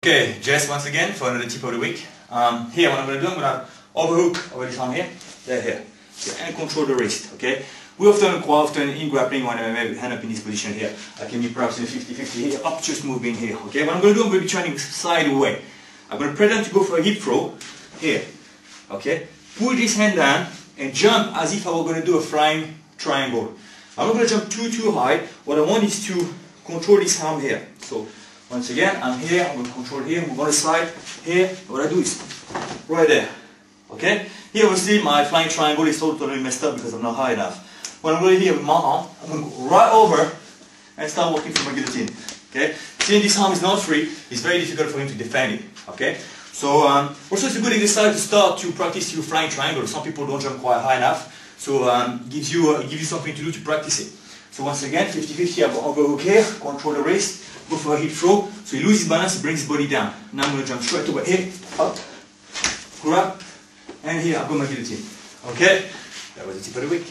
Okay, Jess once again for another tip of the week. Here what I'm going to do, I'm going to overhook over this arm here, here, and control the wrist, okay? We often, quite often in grappling, when I have hand up in this position here, I can be perhaps in 50-50 here, up just moving here, okay? What I'm going to do, I'm going to be turning sideways. I'm going to pretend to go for a hip throw, here, okay? Pull this hand down and jump as if I were going to do a flying triangle. I'm not going to jump too high. What I want is to control this arm here. So, once again, I'm here, I'm going to control here, move on the side, here, what I do is right there, okay? Here obviously my flying triangle is totally messed up because I'm not high enough. When I'm going here with my arm, I'm going to go right over and start working from a guillotine, okay? Seeing this arm is not free, it's very difficult for him to defend it, okay? So, also it's a good exercise to start to practice your flying triangle. Some people don't jump quite high enough, so gives you something to do to practice it. So once again, 50-50, I go overhook here, control the wrist, go for a hip throw, so he loses balance, he brings his body down. Now I'm going to jump straight over here, up, grab, and here I've got my guillotine. Okay, that was the tip of the week.